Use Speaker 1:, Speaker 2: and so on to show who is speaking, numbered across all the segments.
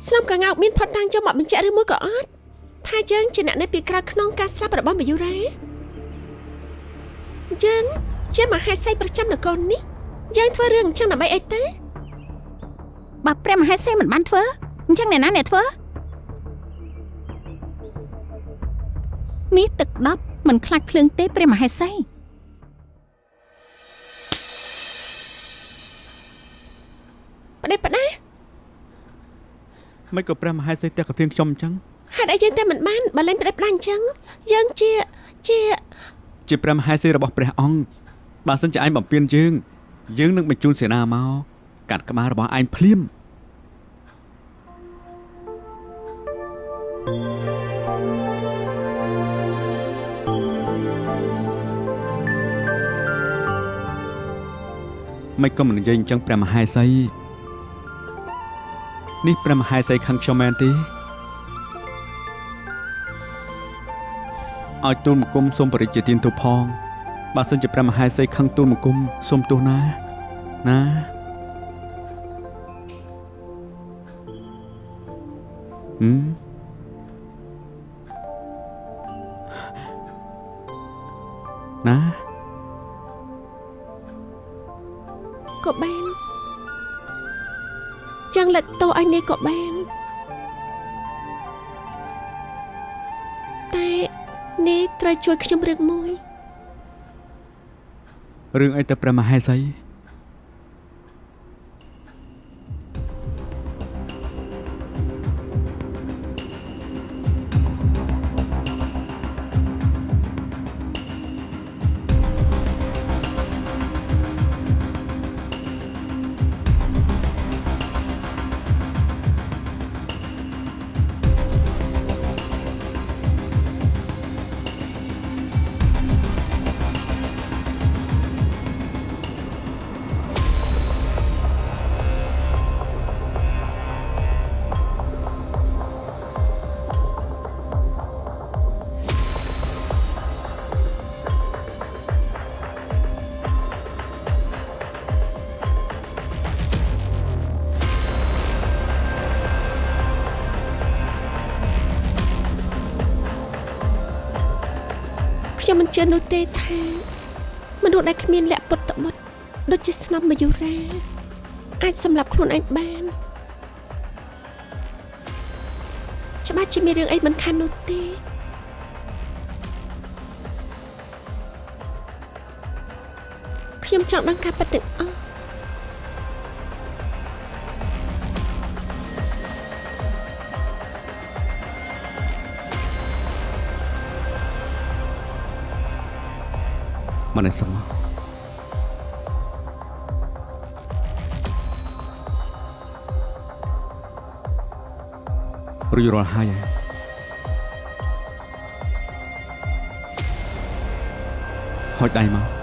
Speaker 1: ស្នំកងោកមានផាត់តាំងចូលមកបញ្ជាក់ឬមួយក៏អត់ថាយើងជាអ្នកនៅពីក្រៅខ្នងការស្លាប់របស់មាយុរាយើងជាមហេសីប្រចាំនគរនេះយើងធ្វើរឿងអញ្ចឹងដើម្បីអីទេ
Speaker 2: បើព្រះមហេសីមិនបានធ្វើអញ្ចឹងអ្នកណាអ្នកធ្វើមាសទឹកដប់មិនខ្លាចភ្លើងទេព្រះមហេសី
Speaker 1: ប្តេផ្ដា
Speaker 3: មិនក៏ព្រះមហេសីតែកព្រៀងខ្ញុំអញ្ចឹង
Speaker 1: ហេតុអីយើងតែមិនបានបើលេងប្តេផ្ដាអញ្ចឹងយើងជា
Speaker 3: ព្រះមហេសីរបស់ព្រះអង្គបើសិនជាឯងបំពេញយើងនឹងបញ្ជូនសេនាមកកាត់ក្បាលរបស់ឯងភ្លាមមិនក៏មិននិយាយអញ្ចឹងព្រះមហេសីនេះព្រះមហេសីខឹងខ្ញុំមែនទេឲ្យទូលមង្គមសូមបរិជាទានទូផងបើសិនជាព្រះមហេសីខឹងទូលមង្គមសូមទោសណា
Speaker 1: ក៏បានចាំងលិតតោឲ្យនេះក៏បានតែនេះត្រូវជួយខ្ញុំរឿងមួយ
Speaker 3: រឿងអីទៅព្រះមហេសី
Speaker 1: ខ្ញុំមិនជឿនោះទេថាមនុស្សដែលគ្មានលក្ខពុតបុត្រដូចជាស្នំមាយុរាអាចសម្លាប់ខ្លួនឯងបានច្បាស់ជាមានរឿងអីមិនខាននោះទេខ្ញុំចង់ដឹងការពិតទាំងអស់
Speaker 3: មកនេះសិនមករួចរាល់ហើយហុចដៃមក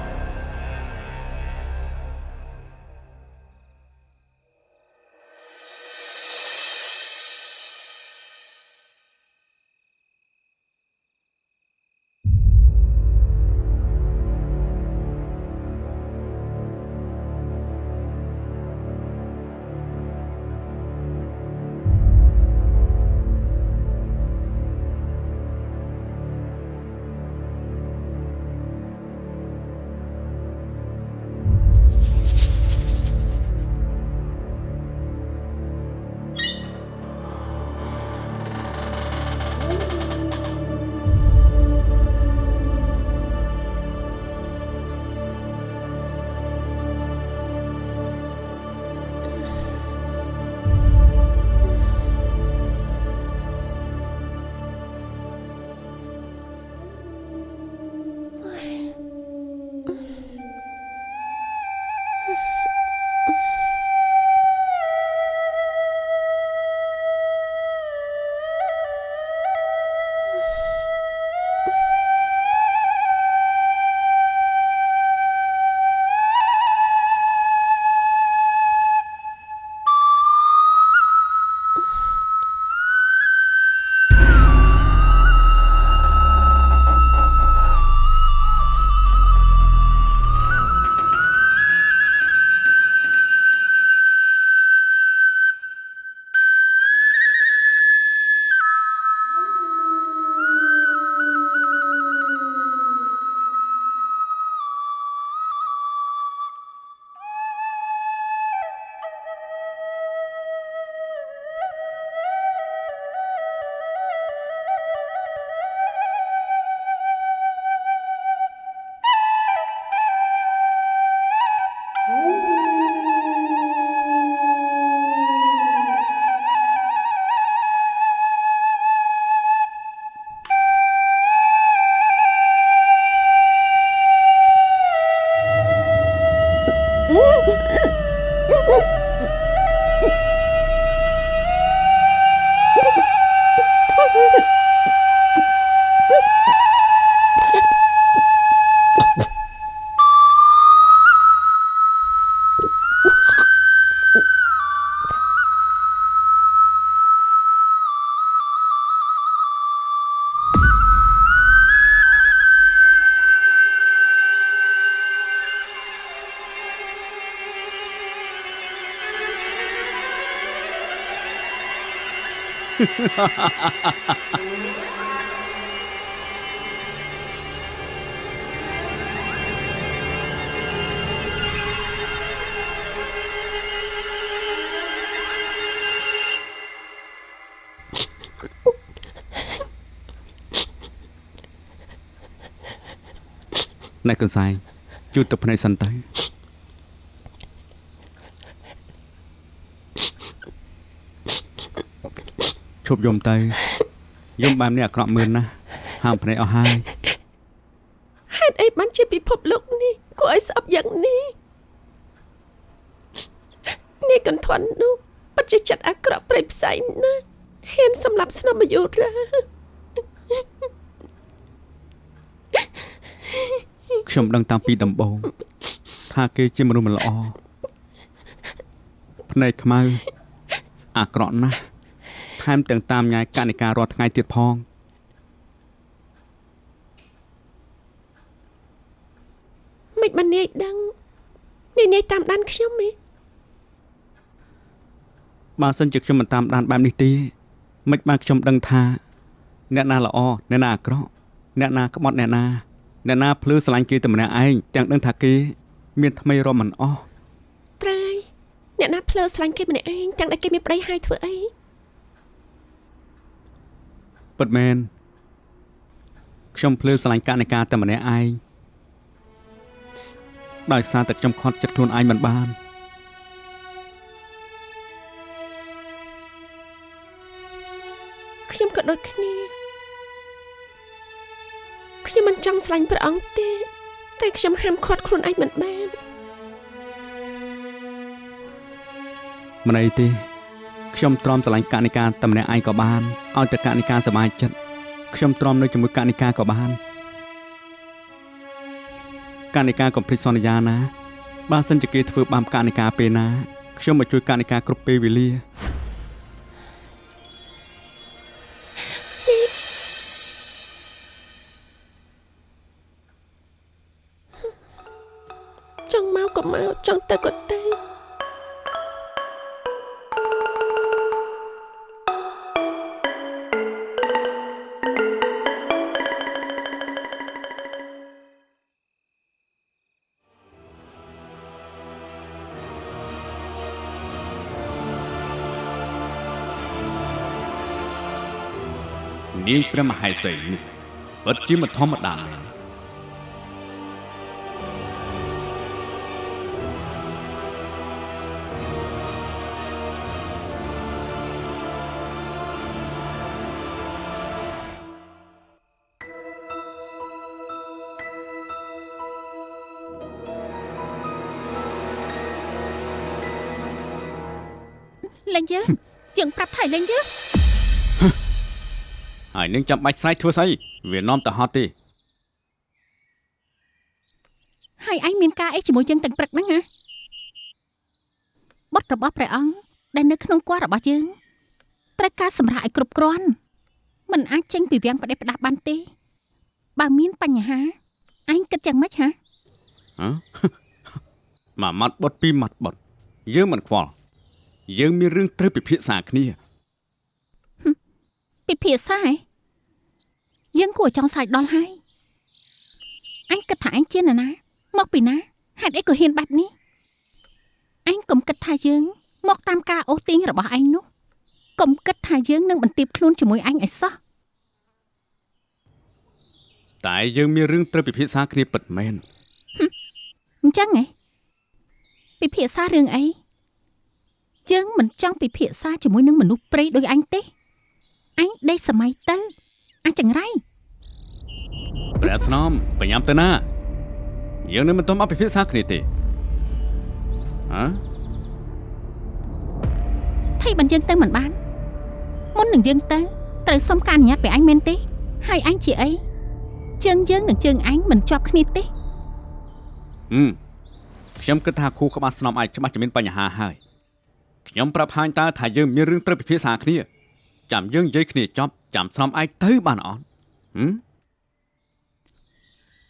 Speaker 3: Này con saiជួយទឹកភ្នែកសិនទៅឈប់យំទៅយំបែបនេះអាក្រក់មើលណាស់ហាមភ្នែកអស់ហើយ
Speaker 1: ហេតុអីបានជាពិភពលោកនេះគួរឲ្យស្អប់យ៉ាងនេះនេះកន្ធាន់នោះពិតជាចិត្តអាក្រក់ប្រៃផ្សៃណាស់ហ៊ានសម្លាប់ស្នំមយុរា
Speaker 3: ខ្ញុំដឹងតាំងពីដំបូងថាគេជាមនុស្សមិនល្អភ្នែកខ្មៅអាក្រក់ណាស់ថែមទាំងតាមញ៉ាយកណិការរាល់ថ្ងៃទៀតផង
Speaker 1: មិនបាននាយដឹងនាយតាមដានខ្ញុំទេ
Speaker 3: បើសិនជាខ្ញុំមិនតាមដានបែបនេះទេមិនបានខ្ញុំដឹងថាអ្នកណាល្អអ្នកណាអាក្រក់អ្នកណាក្បត់អ្នកណាភ្លឺស្រឡាញ់គេតែម្នាក់ឯងទាំងដឹងថាគេមានថ្មីរមមិនអស់
Speaker 1: ត្រាយអ្នកណាភ្លើស្រឡាញ់គេម្នាក់ឯងទាំងដែលគេមានប្តីហើយធ្វើអី
Speaker 3: ពិតមែនខ្ញុំភ្លឺស្រឡាញ់កណិការតែម្នាក់ឯងដោយសារតែខ្ញុំខត់ចិត្តខ្លួនឯងមិនបាន
Speaker 1: ខ្ញុំក៏ដូចគ្នាខ្ញុំមិនចង់ស្រឡាញ់ព្រះអង្គទេតែខ្ញុំហាមឃាត់ខ្លួនឯងមិនបាន
Speaker 3: មិនអីទេខ្ញុំទ្រាំស្រឡាញ់កណិការតែម្នាក់ឯងក៏បានឲ្យតែកណិការសប្បាយចិត្តខ្ញុំទ្រាំនៅជាមួយកណិការក៏បានកណិការកុំភ្លេចសន្យាណាបើសិនជាគេធ្វើបាបកណិការពេលណាខ្ញុំមកជួយកណិការគ្រប់ពេលវេលា
Speaker 1: ចង់មកក៏មកចង់ទៅក៏ទៅ
Speaker 3: នាងព្រះមហេសីនេះពិតជាមិនធម្មតាមែន
Speaker 2: លេងយើងប្រាប់ថៃលេងយើង
Speaker 3: ហើយនាងចាំបាច់ស្រែកធ្វើស្អីវានាំទៅហត់ទេ
Speaker 2: ហើយឯងមានការអីជាមួយយើងទាំងព្រឹកហ្នឹងហ៎បុត្ររបស់ព្រះអង្គដែលនៅក្នុងគល់របស់យើងត្រូវការសម្រាប់ឲ្យគ្រប់គ្រាន់មិនអាចចេញពីវាំងផ្ដេសផ្ដាស់បានទេបើមានបញ្ហាឯងគិតយ៉ាងម៉េចហ៎
Speaker 3: មួយម៉ាត់បុតពីរម៉ាត់បុតយើងមិនខ្វល់យើងមានរឿងត្រូវពិភាក្សាគ្នា
Speaker 2: ពិភាក្សាហ៎យើងគួរចង់សាយដល់ហើយអញគិតថាអញជានរណាមកពីណាហេតុអីក៏ហ៊ានបែបនេះអញកុំគិតថាយើងមកតាមការអូសទាញរបស់អញនោះកុំគិតថាយើងនឹងបន្ទាបខ្លួនជាមួយអញឲ្យសោះ
Speaker 3: តែយើងមានរឿងត្រូវពិភាក្សាគ្នាពិតមែន
Speaker 2: អញ្ចឹងហ៎ពិភាក្សារឿងអីយើងមិនចង់ពិភាក្សាជាមួយនឹងមនុស្សព្រៃដូចអញទេអញដេកសម័យទៅអញចង្រៃ
Speaker 3: ព្រះស្នំបញ្ញាំទៅណាយើងនឹងមិនទាន់មកពិភាក្សាគ្នាទេ
Speaker 2: ថៃបានយើងទៅមិនបានមុននឹងយើងទៅត្រូវសុំការអនុញ្ញាតពីអញមែនទេហើយអញជាអីជើងយើងនិងជើងអញមិនជាប់គ្នាទេ
Speaker 3: ខ្ញុំគិតថាគូក្បាលស្នំអាចច្បាស់ជាមានបញ្ហាហើយខ្ញុំប្រាប់ហាញតើថាយើងមានរឿងត្រូវពិភាក្សាគ្នាចាំយើងនិយាយគ្នាចប់ចាំស្នំឯងទៅបានអត់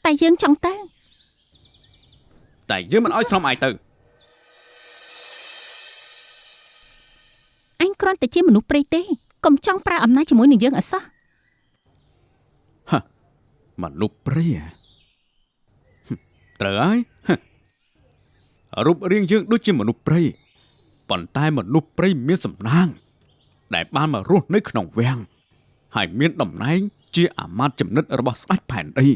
Speaker 2: តែយើងចង់ទៅ
Speaker 3: តែយើងមិនអោយស្នំឯងទៅ
Speaker 2: អញគ្រាន់តែជាមនុស្សព្រៃទេកុំចង់ប្រើអំណាចជាមួយនឹងយើងអសោះ
Speaker 3: មនុស្សព្រៃត្រូវហើយរូបរាងយើងដូចជាមនុស្សព្រៃប៉ុន្តែមនុស្សព្រៃមានសំណាងដែលបានមករស់នៅក្នុងវាំងហើយមានតំណែងជាអាមាត្យចំណិតរបស់ស្ដេចផែនដី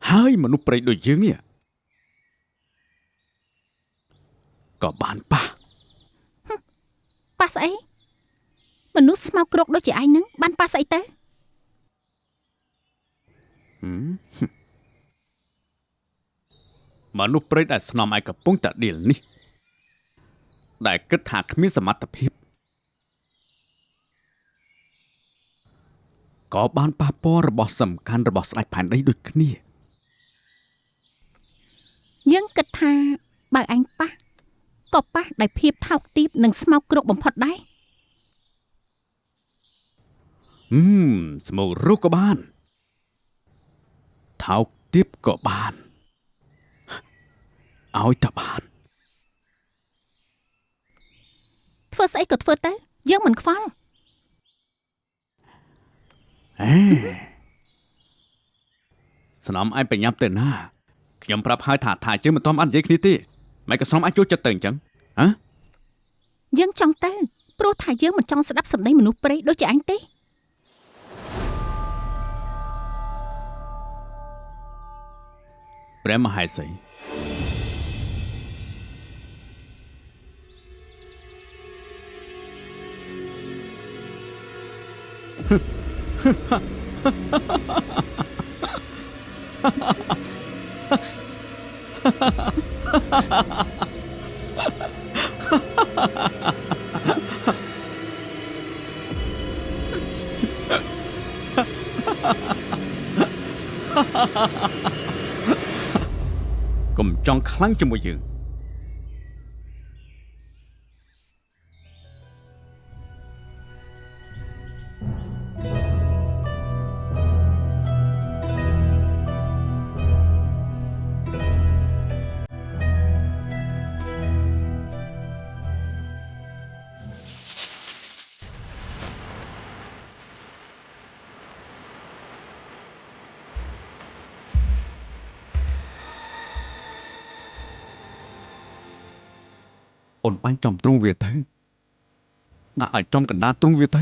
Speaker 3: ហើយមនុស្សព្រៃដូចយើងនេះក៏បានប៉
Speaker 2: ះស្អីមនុស្សស្មៅគ្រកដូចជាឯងនឹងបានប៉ះស្អីទៅ
Speaker 3: មនុស្សព្រៃដែលស្នំឯងកំពុងតែដៀលនេះដែលគិតថាគ្មានសមត្ថភាពក៏បានប៉ះពាល់របស់សំខាន់របស់ស្ដេចផែនដីដូចគ្នា
Speaker 2: យើងគិតថាបើអញប៉ះក៏ប៉ះដោយភាពថោកទាបនិងស្មោកគ្រកបំផុតដែរ
Speaker 3: ស្មោករុកក៏បានថោកទាបក៏បានឲ្យតែបាន
Speaker 2: ធ្វើស្អីក៏ធ្វើទៅយើងមិនខ្វល់
Speaker 3: ស្នំឯងប្រញាប់ទៅណាខ្ញុំប្រាប់ហើយថាយើងមិនទាន់បាននិយាយគ្នាទេមិនក៏ស្នំឯងជួយចិត្តទៅអញ្ចឹង
Speaker 2: យើងចង់ទៅព្រោះថាយើងមិនចង់ស្ដាប់សម្ដីមនុស្សព្រៃដូចជាអញទេ
Speaker 3: ព្រះមហេសីកុំចង់ខ្លាំងជាមួយយើងអូនបាញ់ចំទ្រូងវាទៅដាក់ឲ្យចំកណ្ដាលទ្រូងវាទៅ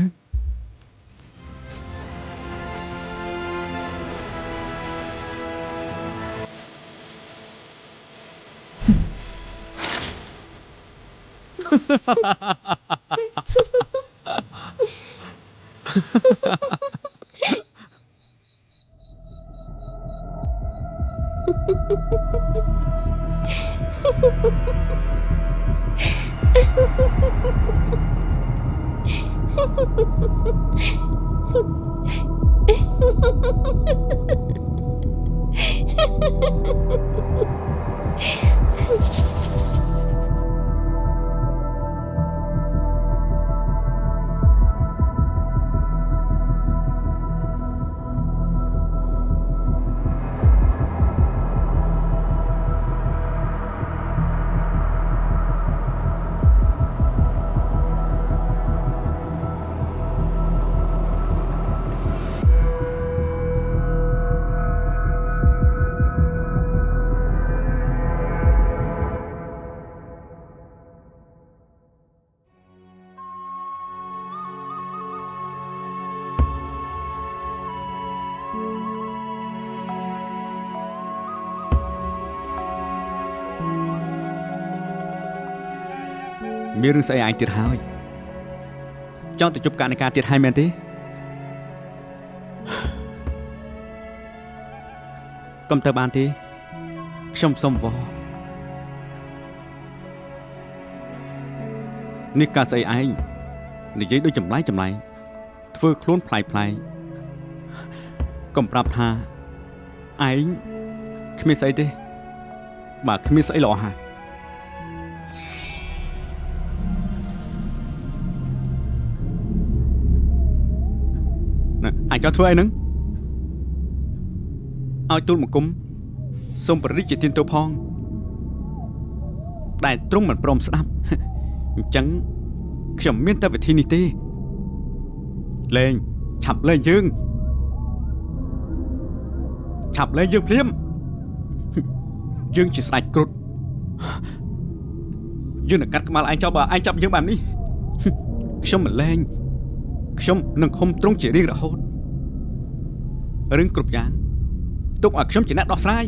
Speaker 3: មានរឿងស្អីឯងទៀតហើយចង់ទៅជប់ការនៃការទៀតហើយមែនទេកុំទៅបានទេខ្ញុំសុំវល់ នេះការស្អីឯងនិយាយដូចចម្លែកធ្វើខ្លួនប្លែកកុំប្រាប់ថាឯងគ្មានស្អីទេបាទគ្មានស្អីល្អហើយណែអញចង់ធ្វើអីហ្នឹងឲ្យទូលមកគុំសូមព្រះរាជាទានទោសផងតែទ្រង់មិនព្រមស្ដាប់អញ្ចឹងខ្ញុំមានតែវិធីនេះទេលេងឆាប់លេងយើងភ្លាមយើងជាស្ដេចគ្រុឌយើងនឹងកាត់ក្បាលឯងចោលបើឯងចាប់យើងបែបនេះខ្ញុំមិនលេងខ្ញុំនឹងឃុំទ្រង់ជារៀងរហូតរឿងគ្រប់យ៉ាងទុកឲ្យខ្ញុំជាអ្នកដោះស្រាយ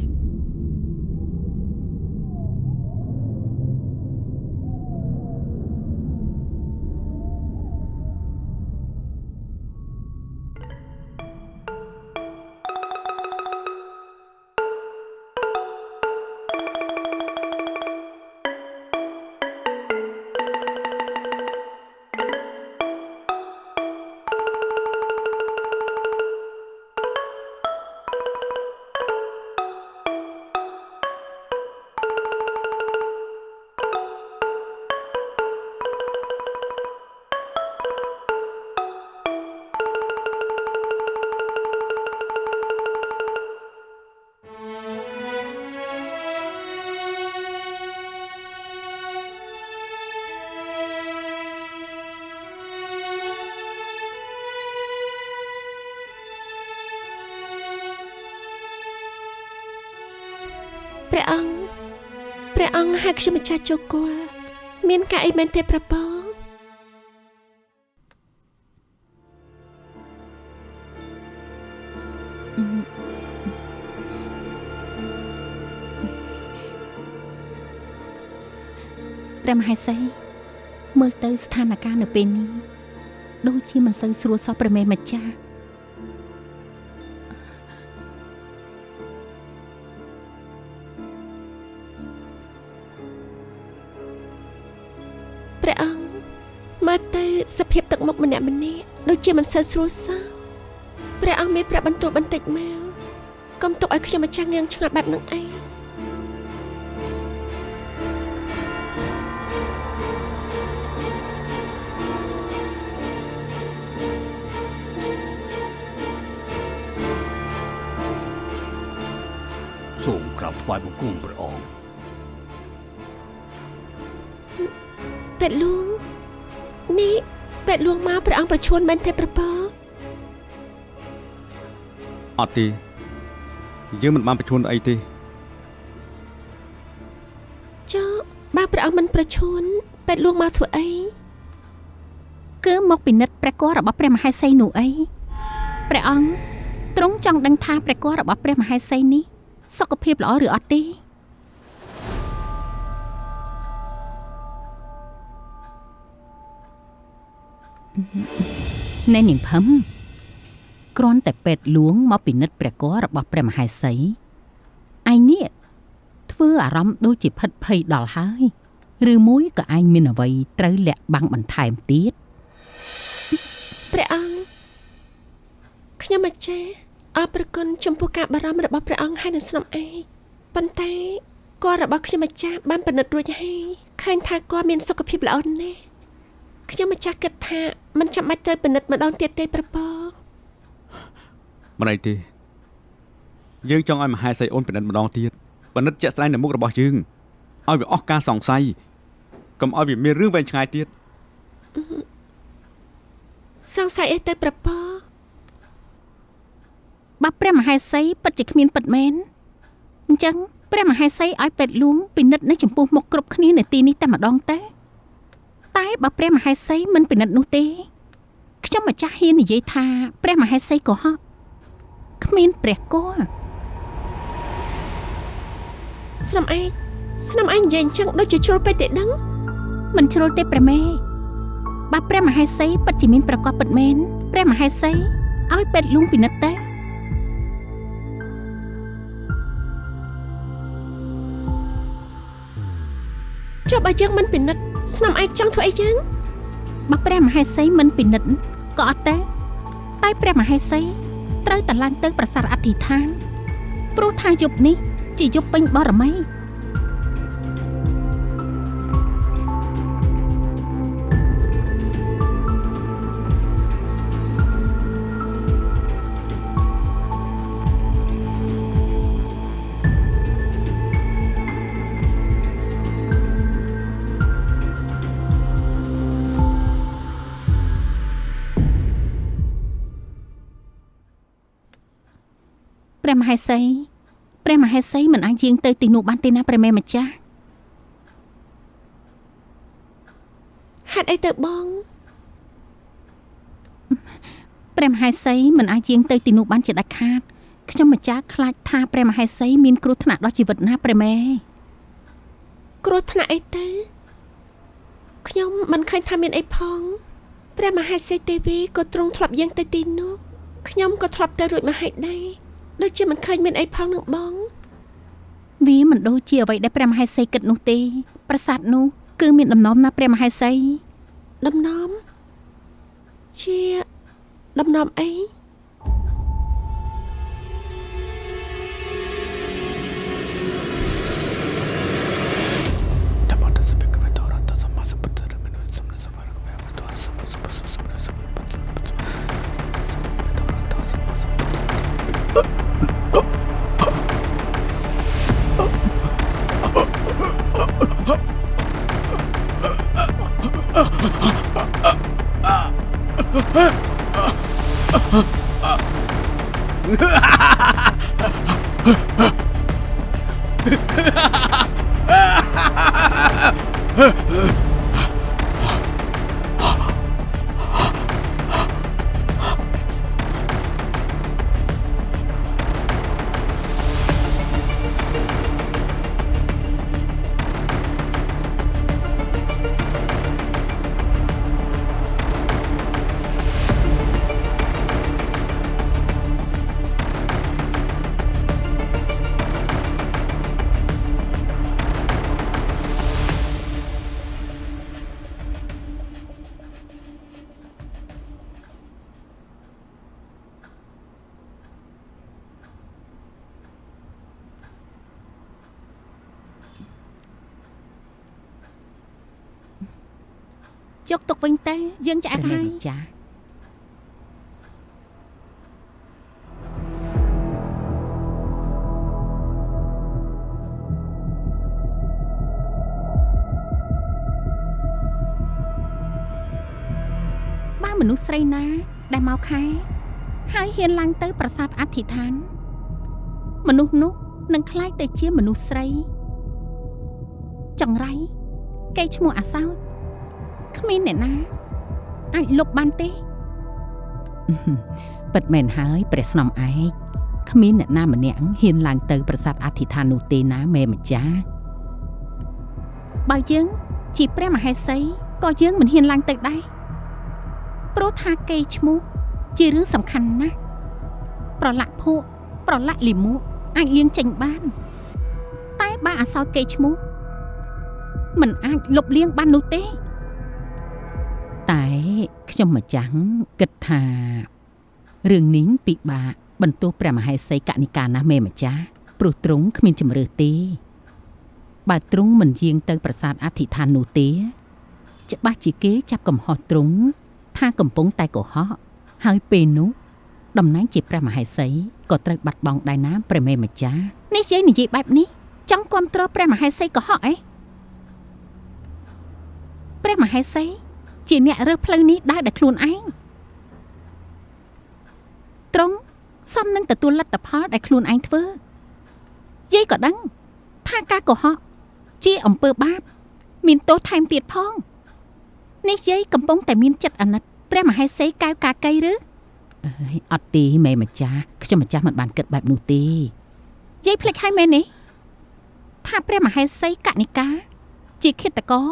Speaker 1: ព្រះអង្គហៅខ្ញុំម្ចាស់ចូលគល់មានការអីមែនទេប្រពង
Speaker 2: ព្រះមហេសីមើលទៅស្ថានភាពនៅពេលនេះដូចជាមិនសូវស្រួលសោះព្រះមេម្ចាស់
Speaker 1: ព្រះអង្គមើលទៅសភាពទឹកមុខម្នាក់ដូចជាមិនសូវស្រួលសោះព្រះអង្គមានប្រាប់បន្ទូលបន្តិចមកកុំទុកឲ្យខ្ញុំម្ចាស់ងឿងឆ្ងល់បែបនឹងអី
Speaker 4: សូមក្រាបថ្វាយបង្គំព្រះអង្គ
Speaker 1: ពេទ្យលួងនេះពេទ្យលួងមកព្រះអង្គប្រឈួនមែនទេប្រពង
Speaker 3: អត់ទេយើងមិនបានប្រឈួនអីទេ
Speaker 1: ចុះបើព្រះអង្គមិនប្រឈួនពេទ្យលួងមកធ្វើអី
Speaker 2: គឺមកពិនិត្យព្រះគភ៌របស់ព្រះមហេសីនោះអីព្រះអង្គទ្រង់ចង់ដឹងថាព្រះគភ៌របស់ព្រះមហេសីនេះសុខភាពល្អឬអត់ទេណែនាងភឹមគ្រាន់តែពេទ្យលួងមកពិនិត្យព្រះគភ៌របស់ព្រះមហេសីឯងនេះធ្វើអារម្មណ៍ដូចជាភិតភ័យដល់ហើយឬមួយក៏ឯងមានអ្វីត្រូវលាក់បាំងបន្ថែមទៀត
Speaker 1: ព្រះអង្គខ្ញុំម្ចាស់អរព្រគុណចំពោះការបារម្ភរបស់ព្រះអង្គហើយនឹងស្នំឯងប៉ុន្តែគាត់របស់ខ្ញុំម្ចាស់បានពិនិត្យរួចហើយឃើញថាគាត់មានសុខភាពល្អណាស់ខ្ញុំម្ចាស់គិតថាមិនចាំបាច់ត្រូវពិនិត្យម្ដងទៀតទេប្រពង
Speaker 3: មិនអីទេយើងចង់ឲ្យមហេសីអូនពិនិត្យម្ដងទៀតពិនិត្យជាក់ស្ដែងនៅមុខរបស់យើងឲ្យវាអស់ការសង្ស័យកុំឲ្យវាមានរឿងវែងឆ្ងាយទៀត
Speaker 1: សង្ស័យអីទៅប្រពង
Speaker 2: បើព្រះមហេសីពិតជាគ្មានពិតមែនអញ្ចឹងព្រះមហេសីឲ្យពេទ្យលួងពិនិត្យនៅចំពោះមុខគ្រប់គ្នានៅទីនេះតែម្ដងតែបើព្រះមហេសីមិនពិនិត្យនោះទេខ្ញុំម្ចាស់ហ៊ាននិយាយថាព្រះមហេសីកុហកគ្មានព្រះគភ៌
Speaker 1: ស្នំឯងនិយាយអញ្ចឹងដូចជាជ្រុលពេកទេដឹង
Speaker 2: មិនជ្រុលទេព្រះមេបើព្រះមហេសីពិតជាមានប្រកបពិតមែនព្រះមហេសីឲ្យពេទ្យលួងពិនិត្យទៅ
Speaker 1: ចុះបើយើងមិនពិនិត្យស្នំឯងចង់ធ្វើអីយើង
Speaker 2: បើព្រះមហេសីមិនពិនិត្យក៏អត់ទេតែព្រះមហេសីត្រូវតែឡើងទៅប្រាសាទអធិដ្ឋានព្រោះថាយប់នេះជាយប់ពេញបរមីព្រះមហេសីមិនអាចយាងទៅទីនោះបានទេណាព្រះមេម្ចាស់
Speaker 1: ហេតុអីទៅបង
Speaker 2: ព្រះមហេសីមិនអាចយាងទៅទីនោះបានជាដាច់ខាតខ្ញុំម្ចាស់ខ្លាចថាព្រះមហេសីមានគ្រោះថ្នាក់ដល់ជីវិតណាព្រះមេ
Speaker 1: គ្រោះថ្នាក់អីទៅខ្ញុំមិនឃើញថាមានអីផងព្រះមហេសីទេវីក៏ទ្រង់ធ្លាប់យាងទៅទីនោះខ្ញុំក៏ធ្លាប់ទៅរួចមកហើយដែរដូចជាមិនឃើញមានអីផងនឹងបង
Speaker 2: វាមិនដូចជាអ្វីដែលព្រះមហេសីគិតនោះទេប្រាសាទនោះគឺមានដំណំណាព្រះមហេសី
Speaker 1: ដំណំជាដំណំអី
Speaker 2: យកទុកវិញទៅយើងឆ្អែតហើយចាបើមនុស្សស្រីណាដែលមកខែហើយហ៊ានឡើងទៅប្រាសាទអធិដ្ឋានមនុស្សនោះនឹងក្លាយទៅជាមនុស្សស្រីចង្រៃគេឈ្មោះអាសោតគ្មានអ្នកណាអាចលុបបានទេពិតមែនហើយព្រះស្នំឯកគ្មានអ្នកណាម្នាក់ហ៊ានឡើងទៅប្រាសាទអធិដ្ឋាននោះទេណាមេម្ចាស់បើយើងជាព្រះមហេសីក៏យើងមិនហ៊ានឡើងទៅដែរព្រោះថាគេឈ្មោះជារឿងសំខាន់ណាស់ប្រឡាក់ភក់ប្រឡាក់លិមួកអាចលៀងចេញបានតែបើអាសោតគេឈ្មោះមិនអាចលុបលាងបាននោះទេតែខ្ញុំម្ចាស់គិតថារឿងនេះពិបាកបន្ទោសព្រះមហេសីកនិកាណាស់មេម្ចាស់ព្រោះទ្រង់គ្មានជំរឿទេបើទ្រង់មិនយាងទៅប្រាសាទអធិដ្ឋាននោះទេច្បាស់ជាគេចាប់កំហុសទ្រង់ថាកំពុងតែកុហកហើយពេលនោះតំណែងជាព្រះមហេសីក៏ត្រូវបាត់បង់ដែរណាព្រះមេម្ចាស់នេះយាយនិយាយបែបនេះចង់គាំទ្រព្រះមហេសីកុហកអីព្រះមហេសីជាអ្នករើសផ្លូវនេះដើរដោយខ្លួនឯងត្រង់សមនឹងទទួលលទ្ធផលដែលខ្លួនឯងធ្វើយាយក៏ដឹងថាការកុហកជាអំពើបាបមានទោសថែមទៀតផងនេះយាយកំពុងតែមានចិត្តអាណិតព្រះមហេសីកែវកាកៃឬអត់ទេមេម្ចាស់ខ្ញុំម្ចាស់មិនបានគិតបែបនោះទេយាយភ្លេចហើយមែនទេថាព្រះមហេសីកនិកាជាឃាតករ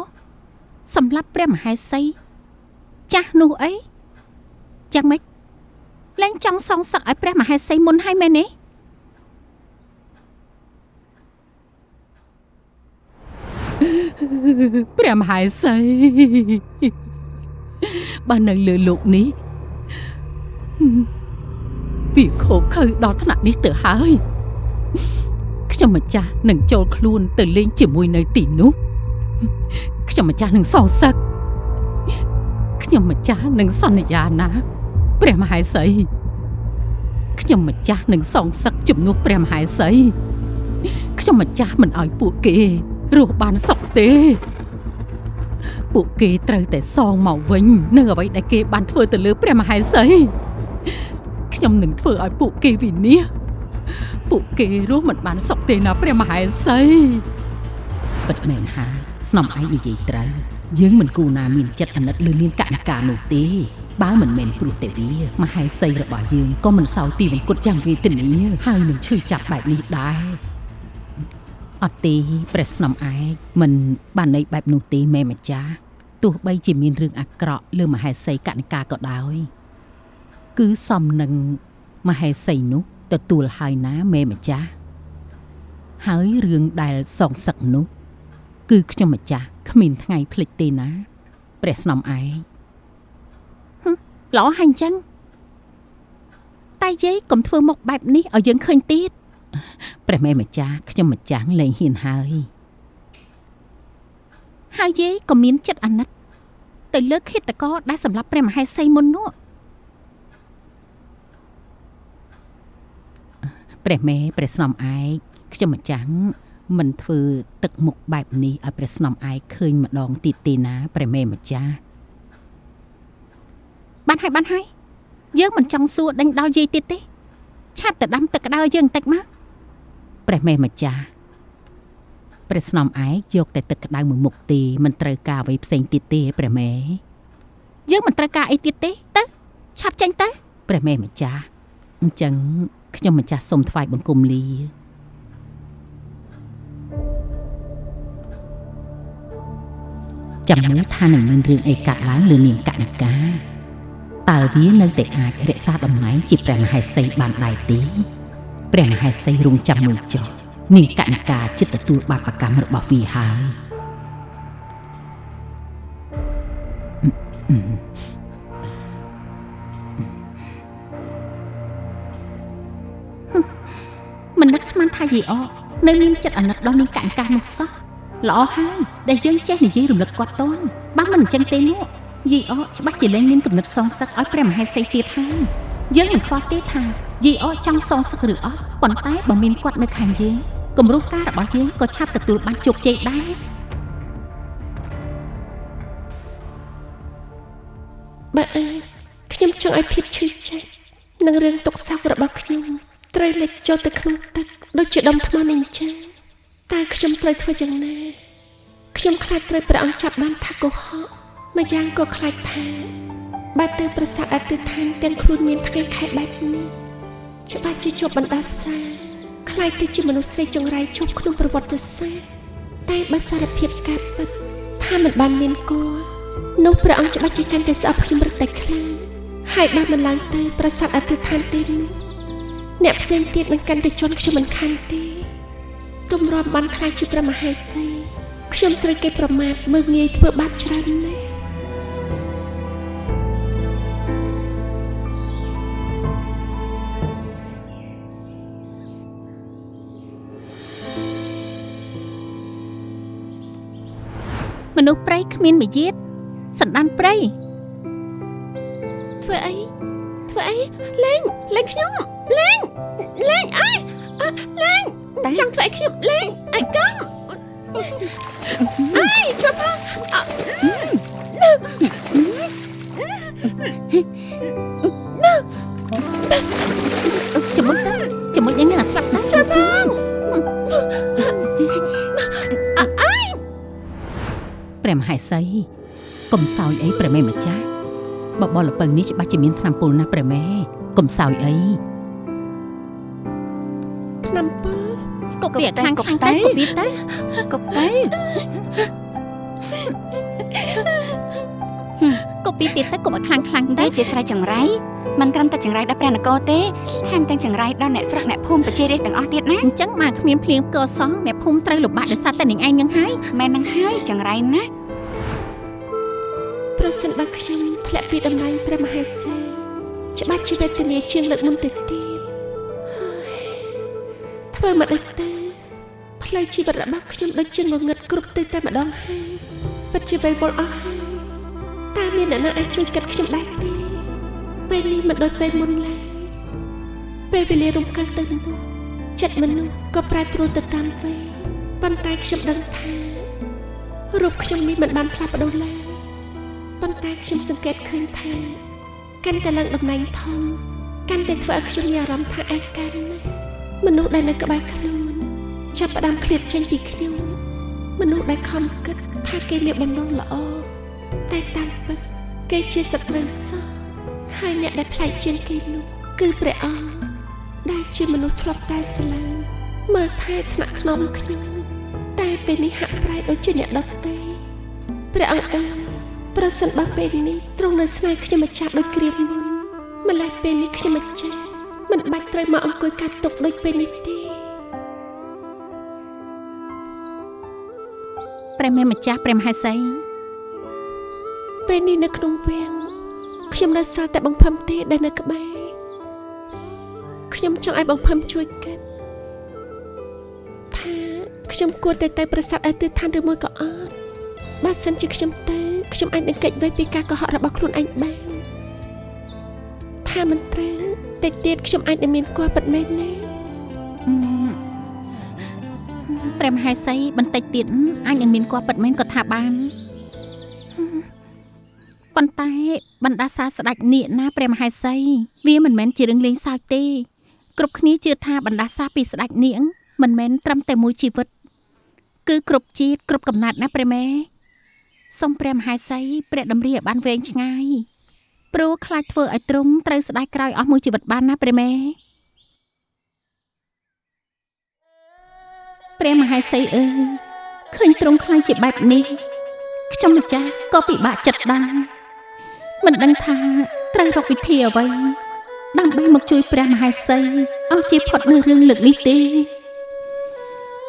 Speaker 2: សម្រាប់ព្រះមហេសីចាស់នោះអីយ៉ាងម៉េចលែងចង់សងសឹកឲ្យព្រះមហេសីមុនហើយមែនទេព្រះមហេសី បាននៅលើលោកនេះវាខកខើដល់ថ្នាក់នេះទៅហើយខ្ញុំម្ចាស់នឹងចូលខ្លួនទៅលេងជាមួយនៅទីនោះខ្ញុំម្ចាស់នឹងសងសឹកខ្ញុំម្ចាស់នឹងសន្យាណាព្រះមហេសីខ្ញុំម្ចាស់នឹងសងសឹកជំនួសព្រះមហេសីខ្ញុំម្ចាស់មិនឲ្យពួកគេរស់បានសុខទេពួកគេត្រូវតែសងមកវិញនៅអ្វីដែលគេបានធ្វើទៅលើព្រះមហេសីខ្ញុំនឹងធ្វើឲ្យពួកគេវិនាសពួកគេរស់មិនបានសុខទេណាព្រះមហេសីពិតមែនហើយស្នំឯងនិយាយត្រូវយើងមិនគួរណាមានចិត្តអាណិតលើនាងកណកានោះទេបើមិនមែនព្រោះតែវាមហេសីរបស់យើងក៏មិនសោយទីវង្គតយ៉ាងវេទនាហើយនឹងឈឺចាប់បែបនេះដែរអត់ទេព្រះស្នំឯងមិនបានន័យបែបនោះទេមេម្ចាស់ទោះបីជាមានរឿងអាក្រក់លើមហេសីកណកាក៏ដោយគឺសមនឹងមហេសីនោះទទួលហើយណាមេម្ចាស់ហើយរឿងដែលសងសឹកនោះគឺខ្ញុំម្ចាស់គ្មានថ្ងៃភ្លេចទេណាព្រះស្នំឯងល្អហើយអញ្ចឹងតែយាយកុំធ្វើមុខបែបនេះឲ្យយើងឃើញទៀតព្រះមេម្ចាស់ខ្ញុំម្ចាស់លែងហ៊ានហើយយាយក៏មានចិត្តអាណិតទៅលើឃាតករដែលសម្លាប់ព្រះមហេសីមុននោះព្រះមេព្រះស្នំឯងខ្ញុំម្ចាស់មិនធ្វើទឹកមុខបែបនេះឲ្យព្រះស្នំឯងឃើញម្ដងទៀតទេណាព្រះមេម្ចាស់បានហើយយើងមិនចង់សួរដេញដល់យាយទៀតទេឆាប់ទៅដាំទឹកក្តៅឲ្យយើងបន្តិចមកព្រះមេម្ចាស់ព្រះស្នំឯងយកតែទឹកក្តៅមួយមុខទេមិនត្រូវការអ្វីផ្សេងទៀតទេព្រះមេយើងមិនត្រូវការអីទៀតទេទៅឆាប់ចេញទៅព្រះមេម្ចាស់អញ្ចឹងខ្ញុំម្ចាស់សូមថ្វាយបង្គំលាចាំមើលថានឹងមានរឿងអីកាត់ឡើងលើនាងកណកាតើវានៅតែអាចរក្សាតំណែងជាព្រះមហេសីបានដែរទេព្រះមហេសីរងចាំមើលចុះនាងកណកាចិត្តទទួលបាបកម្មរបស់វាហើយមិននឹកស្មានថាយាយអនៅមានចិត្តអាណិតដល់នាងកណកានោះសោះល្អហើយដែលយើងចេះនិយាយរំលឹកគាត់តន់បើមិនអញ្ចឹងទេនោះយាយអច្បាស់ជាលែងមានគំនិតសងសឹកឲ្យព្រះមហេសីទៀតហើយយើងមិនខ្វល់ទេថាយាយអចង់សងសឹកឬអត់ប៉ុន្តែបើមានគាត់នៅខាងយើងគំរូការរបស់យើងក៏ឆាប់ទទួលបានជោគជ័យដែរ
Speaker 1: បើខ្ញុំចង់ឲ្យភាពឈឺចាប់និងរឿងទុក្ខសោករបស់ខ្ញុំត្រូវលិចចូលទៅក្នុងទឹកដូចជាដុំថ្មនេះអញ្ចឹងតើខ្ញុំត្រូវធ្វើយ៉ាងណាខ្ញុំខ្លាចត្រូវព្រះអង្គចាប់បានថាកុហកម្យ៉ាងក៏ខ្លាចថាបើទៅប្រាសាទអតិថានទាំងខ្លួនមានថ្ងៃខែបែបនេះច្បាស់ជាជាប់បណ្ដាសាខ្លាចទៅជាមនុស្សស្រីចង្រៃជាប់ក្នុងប្រវត្តិសាស្ត្រតែបើសារភាពការពិតថាមិនបានមានកនោះព្រះអង្គច្បាស់ជាកាន់តែស្អប់ខ្ញុំរឹតតែខ្លាំងហើយបើមិនឡើងទៅប្រាសាទអតិថានទេនោះអ្នកផ្សេងទៀតនឹងកាន់តែជន់ខ្ញុំមិនខានទេទម្រាំបានខ្លាចជាព្រះមហេសីខ្ញុំត្រូវគេប្រមាថមើលងាយធ្វើបាបច្រើនណាស់
Speaker 2: មនុស្សព្រៃគ្មានមាយាទសណ្ដានព្រៃ
Speaker 1: ធ្វើអីលេងខ្ញុំលេងអើយលេងចង់ធ្វើអីខ្ញុំលេងអីកំអើយជួយផង
Speaker 2: ជាមួយនឹងអាស្រាប់ណាស់
Speaker 1: ជួយផង
Speaker 2: ព្រះមហេសីកុំសោយអីព្រះមេម្ចាស់បបលពៅនេះច្បាស់ជាមានថ្នាំពុលណាស់ព្រះមេកុំសោយអី
Speaker 1: ថ្នាំពុល
Speaker 2: កុំវាខាងទៅកុំវាទៅកុំទៅកុំពីទៀតទៅកុំឲ្យខ្លាំងទៅ
Speaker 5: ជាស្រ័យចង្រៃមិនត្រឹមតែចង្រៃដល់ព្រះនគរទេថែមទាំងចង្រៃដល់អ្នកស្រុកអ្នកភូមិប្រជារាស្ត្រទាំងអស់ទៀតណា
Speaker 2: អញ្ចឹងមកគ្មានភ្លៀងកសងអ្នកភូមិត្រូវលំបាកដោយសារតែនាងឯងនឹងហើយ
Speaker 5: មែននឹងហើយចង្រៃណា
Speaker 1: ព្ ប្រសិនបើខ្ញុំធ្លាក់ពីតំណែងព្រះមហាក្សត្រច្បាស់ជាវេទនាជាងលើកមុនទៅទៀតធ្វើមកដូចទៅផ្លូវជីវិតរបស់ខ្ញុំដូចជាងងឹតគ្រប់ទៅតែម្ដងហើយពិតជាពេលវល់អស់ហើយតើមានអ្នកណាអាចជួយកាត់ខ្ញុំដែរទេពេលនេះមិនដូចពេលមុនឡើយពេលវេលារំកិលទៅនោះចិត្តមនុស្សក៏ប្រែប្រួលទៅតាមវេលាប៉ុន្តែខ្ញុំដឹងថារូបខ្ញុំនេះមិនបានផ្លាស់ប្ដូរឡើយប៉ុន្តែខ្ញុំសង្កេតឃើញថាកាន់តែឡើងតំណែងធំកាន់តែធ្វើឲ្យខ្ញុំមានអារម្មណ៍ថាឯកាណាស់មនុស្សដែលនៅក្បែរខ្លួនចាប់ផ្ដើមឃ្លាតចេញពីខ្ញុំមនុស្សដែលខំគិតថាគេមានបំណងល្អតែតាមពិតគេជាសត្រូវសោះហើយអ្នកដែលផ្លែកជាងគេនោះគឺព្រះអង្គដែលជាមនុស្សធ្លាប់តែស្រឡាញ់មើលថែថ្នាក់ថ្នមខ្ញុំតែពេលនេះហាក់ប្រែដូចជាអ្នកដទៃព្រះអង្គអើយប្រសិនបើពេលនេះទ្រង់នៅស្នេហ៍ខ្ញុំម្ចាស់ដូចគ្រាមុនម្ល៉េះពេលនេះខ្ញុំម្ចាស់មិនបាច់ត្រូវមកអង្គុយកាត់ទុកដូចពេលនេះទេ
Speaker 2: ព្រះមេម្ចាស់ព្រះមហេសី
Speaker 1: ពេលនេះនៅក្នុងវាំងខ្ញុំនៅសល់តែបង្ផឹមទេដែលនៅក្បែរខ្ញុំចង់ឲ្យបង្ផឹមជួយគិតថាខ្ញុំគួរតែទៅប្រាសាទឲ្យទិដ្ឋានឬមួយក៏អត់បើសិនជាខ្ញុំទៅខ្ញុំអាចនឹងកិច្ចវេពីការកុហករបស់ខ្លួនឯងបានថាមិនត្រូវតិចទៀតខ្ញុំអាចនឹងមានគល់ពិតមែនណា
Speaker 2: ព្រះមហេសីបន្តិចទៀតអាចនឹងមានគល់ពិតមែនក៏ថាបានប៉ុន្តែបណ្ដាសាស្ដេចនាគណាព្រះមហេសីវាមិនមែនជារឿងលេងសើចទេគ្រប់គ្នាជឿថាបណ្ដាសាពីស្ដេចនាគមិនមែនត្រឹមតែមួយជីវិតគឺគ្រប់ជាតិគ្រប់កំណត់ណាព្រះមេសូមព្រះមហេសីព្រះតម្រិះឲ្យបានវែងឆ្ងាយព្រោះខ្លាចធ្វើឲ្យទ្រង់ត្រូវស្ដាយក្រោយអស់មួយជីវិតបានណាព្រះមេព្រះមហេសីអើយឃើញទ្រង់ខ្លាចជាបែបនេះខ្ញុំម្ចាស់ក៏ពិបាកចិត្តដែរមិនដឹងថាត្រូវរកវិធីអ្វីដើម្បីមកជួយព្រះមហេសីឲ្យជៀសផុតនៅរឿងលើកនេះទេ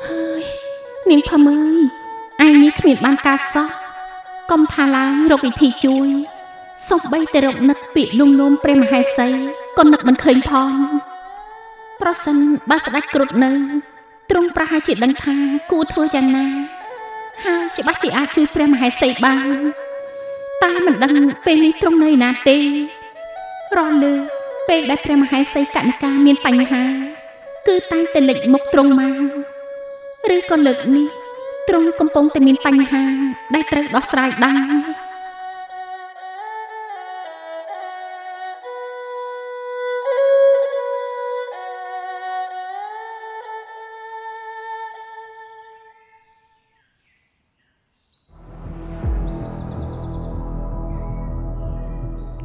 Speaker 2: ហើយនាងផាមើយឯងនេះគ្មានបានការសោះកុំថាឡើងរកវិធីជួយសូម្បីតែរកនឹកពាក្យលំលោមព្រះមហេសីក៏នឹកមិនឃើញផងប្រសិនបើស្ដេចគ្រុឌនៅទ្រង់ប្រហែលជាដឹងថាគួរធ្វើយ៉ាងណាហើយច្បាស់ជាអាចជួយព្រះមហេសីបានតែមិនដឹងពេលនេះទ្រង់នៅណាទេរលើពេលដែលព្រះមហេសីកនិកាមានបញ្ហាគឺតែងតែលេចមុខទ្រង់មកឬក៏លើកនេះទ្រង់កំពុងតែមានបញ្ហាដែលត្រូវដោះស្រាយដែរ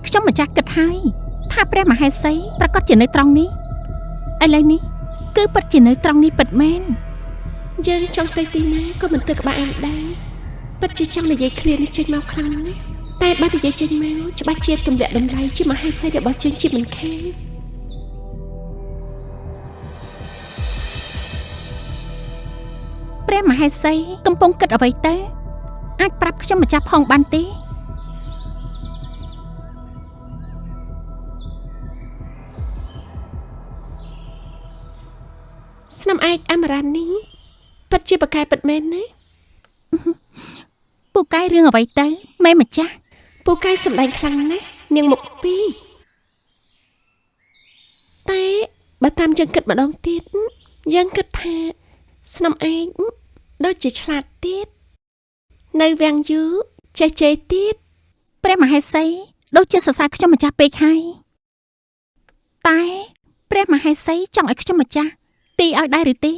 Speaker 2: ខ្ញុំម្ចាស់គិតហើយថាព្រះមហេសីប្រកាសជានៅត្រង់នេះឥឡូវនេះគឺពិតជានៅត្រង់នេះពិតមែន
Speaker 1: យើងចង់ទៅទីណាក៏មិនទៅក្បែរឯងដែរពិតជាចង់និយាយឃ្លានេះចេញមកខ្លាំងណាស់តែបើនិយាយចេញមកច្បាស់ជាទម្លាក់តម្លៃជាមហេសីរបស់យើងជាមិនខាន
Speaker 2: ព្រះមហេសីកំពុងគិតអ្វីទៅអាចប្រាប់ខ្ញុំម្ចាស់ផងបានទេ
Speaker 1: ស្នំឯកអមរានីពិតជាបកែពិតមែនណា
Speaker 2: ពូកែរឿងអ្វីទៅម៉ែម្ចាស់
Speaker 1: ពូកែសម្ដែងខ្លាំងណាស់នាងមុខពីរតែបើតាមយើងគិតម្ដងទៀតយើងគិតថាស្នំឯកដូចជាឆ្លាតទៀតនៅវាំងយូចេះជេរទៀត
Speaker 2: ព្រះមហេសីដូចជាសរសើរខ្ញុំម្ចាស់ពេកហើយតែព្រះមហេសីចង់ឲ្យខ្ញុំម្ចាស់ទីឲ្យដែរឬទេ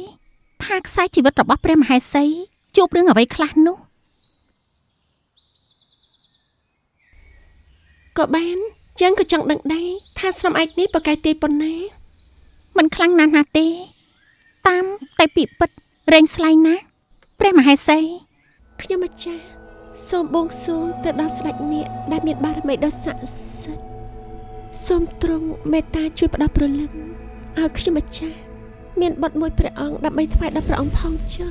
Speaker 2: ថាខ្សែជីវិតរបស់ព្រះមហេសីជួបរឿងអ្វីខ្លះនោះ
Speaker 1: ក៏បានយើងក៏ចង់ដឹងដែរថាស្នំឯកនេះប្រកែកទេប៉ុណ្ណា
Speaker 2: មិនខ្លាំងណាស់ណាទេតាមតែពីពិតរែងស្លែងណាស់ព្រះមហេសី
Speaker 1: ខ្ញុំម្ចាស់សូមបួងសួងទៅដល់ស្ដេចនាគដែលមានបារមីដ៏ស័ក្តិសិទ្ធិសូមទ្រង់មេត្តាជួយផ្ដល់ព្រលឹងឲ្យខ្ញុំម្ចាស់មានបុត្រមួយព្រះអង្គដើម្បីថ្វាយដល់ព្រះអង្គផងចុះ